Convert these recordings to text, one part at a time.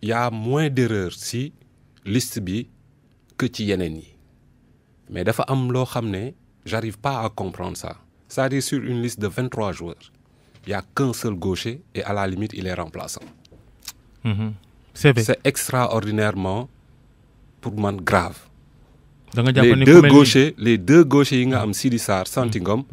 y a moins d'erreurs si liste bi que ci yeneen yi mais dafa am loo xam ne j'arrive pas à comprendre ça c'est-à-dire sur une liste de 23 joueurs il y a qu'un seul gaucher et à la limite il est remplaçant. C'est extraordinairement pour man grave. Les deux gauchers yi nga am Sidi Sarr Santy Ngom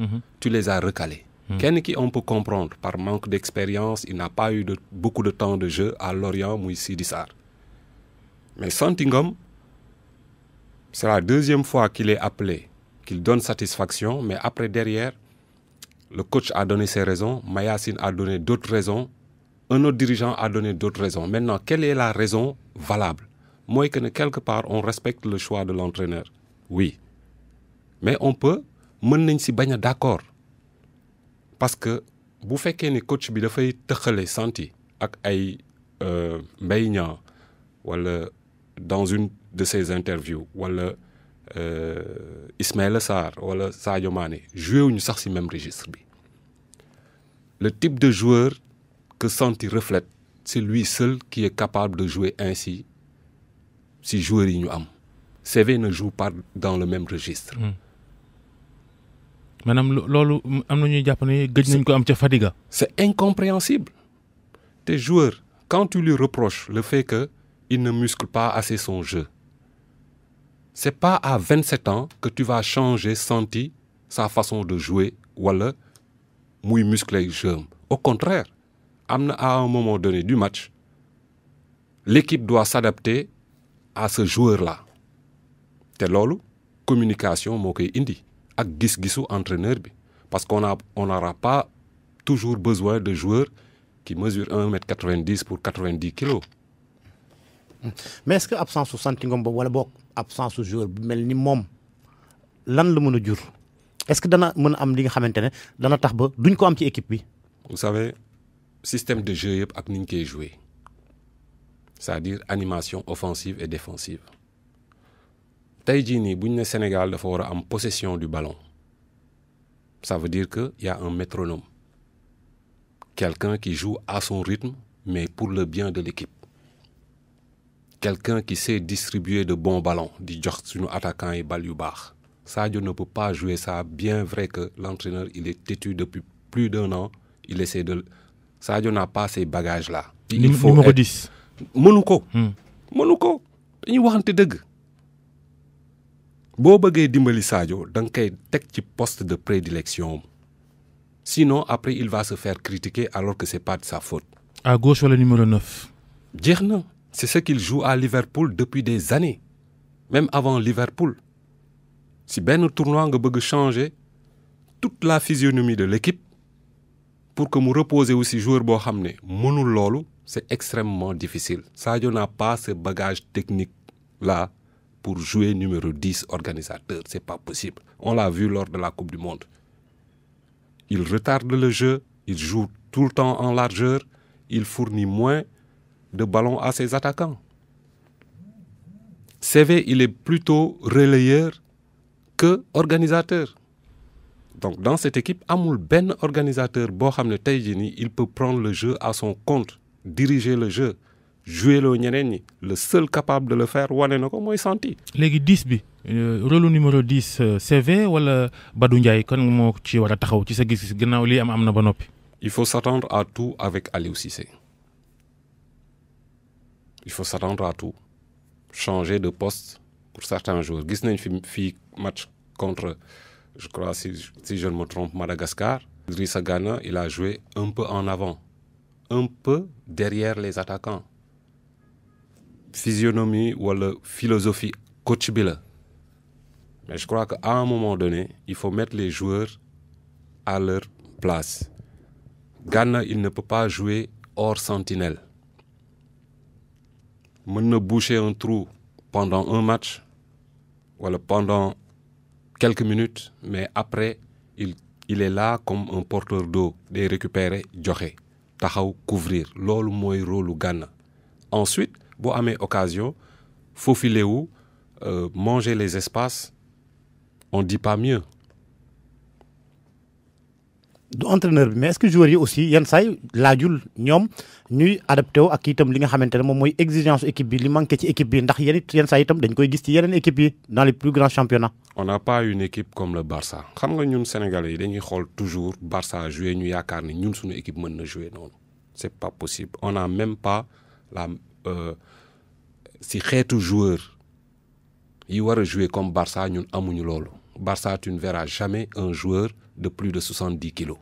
tu les as recalés. Kenn ki on peut comprendre par manque d'expérience il n'a pas eu beaucoup de temps de jeu à Lorient muy Sidi Sarr mais Santy Ngom c'est la deuxième fois qu'il est appelé qu'il donne satisfaction mais après derrière le coach a donné ses raisons Mayacine a donné d'autres raisons un autre dirigeant a donné d'autres raisons maintenant quelle est la raison valable mooy que ne quelque part on respecte le choix de l'entraîneur oui mais on peut mën nañ si bañ a d'accord parce que bu fekkee ni coach bi dafay tëxale Santy ak ay Mbaye Niang wala dans une de ses interviews wala Ismaïla Sarr wala Sadio Mané joué wuñu sax ci même registre bi le type de joueur que Santy reflète c'est lui seul qui est capable de jouer ainsi si joueurs yi ñu am CV ne joue pas dans le même registre. Madame loolu am na ñuy jàpp ne gëj nañ ko am ca Fadiga. C'est incompréhensible. Tes joueurs quand tu lui reproches le fait que il ne muscle pas assez son jeu c'est pas à 27 ans que tu vas changer Santy sa façon de jouer wala muy muscler jeu au contraire am na à un moment donné du match l'équipe doit s'adapter à ce joueur-là te loolu communication moo koy indi ak gis-gisu entraîneur bi parce qu'on n'aura pas toujours besoin de joueurs qui mesurent 1m90 pour 90 kilos. Mais est-ce que absence su Santy Ngom boobu wala boog absence su joueur bu mel ni moom lan la mën a jur est-ce que dana mën a am li nga xamante ne dana tax ba duñ ko am ci équipe bi. Vous savez système de jeu yëpp ak ni ñu koy jouer c'est-à-dire animation offensive et défensive tey jii nii bu ñu ne Sénégal dafa war a am possession du ballon ça veut dire que y a un métronome quelqu'un qui joue à son rythme mais pour le bien de l'équipe quelqu'un qui sait distribuer de bons ballons di jox suñu attaquant yi bal yu baax Sadio ne peut pas jouer ça bien vrai que l'entraîneur il est têtu depuis plus d'1 an il essaie de Sadio n'a pas ces bagages là. il faut numéro 10. mënu ko dañuy waxante dëgg boo bëggee dimbali Sadio da nga koy teg ci poste de prédilection sinon après il va se faire critiquer alors que c'est pas de sa faute. À gauche wala numéro 9. jeex na c'est ce qu'il joue à Liverpool depuis des années même avant Liverpool si benn tournoi nga bëgg changer toute la physionomie de l'équipe pour que mu reposer aussi joueur boo xam ne mënul loolu c'est extrêmement difficile Sadio n'a pas ce bagage technique là pour jouer numéro 10 organisateur c'est pas possible on l'a vu lors de la Coupe du Monde il retarde le jeu il joue tout le temps en largeur il fournit moins de ballons à ses attaquants CV il est plutôt relayeur que organisateur donc dans cette équipe amul benn organisateur boo xam ne tey jii nii il peut prendre le jeu à son compte diriger le jeu jouer loo ñeneen ñi le seul capable de le faire wane na ko mooy Santy. léegi 10 bi rôle numéro 10 CV wala Badou Ndiaye kon moo ci war a taxaw ci sa gis-gis gannaaw lii am na ba noppi. Il faut s'attendre à tout avec Aliou Cissé. Il faut s'attendre à tout. Changer de poste pour certains jours. Gis nañ fi match contre, je crois, si je ne me trompe, Madagascar. Idrissa Gana, il a joué un peu en avant, un peu derrière les attaquants. Physionomie ou la philosophie coach bi la. Mais je crois qu'à un moment donné, il faut mettre les joueurs à leur place. Gana, il ne peut pas jouer hors sentinelle. Mën na boucher un trou pendant un match wala pendant quelques minutes, mais après, il est là comme un porteur d'eau, day récupérer, joxe, taxaw, couvrir. Loolu mooy rôle Gana. Ensuite, boo amee occasion, faufiler wu, manger les espaces, on dit pas mieux. du entraîneur bi mais est-ce que joueurs yi aussi yenn saay laajul ñoom ñuy adapté wu ak itam li nga xamante ne moom mooy exigence équipe bi li manqué ci équipe bi ndax yenn saay itam dañ koy gis ci yeneen équipe yi dans les plus grands championnats. On n'a pas une équipe comme le Barça xam nga ñun Sénégalais yi dañuy xool toujours Barça jouer ñu yaakaar ni ñun suñu équipe mën na jouer noonu c'est pas possible on n'a même pas la si xeetu joueur yi war a jouer comme Barça ñun amuñu loolu Barça tu ne verras jamais un joueur de plus de 70 kilos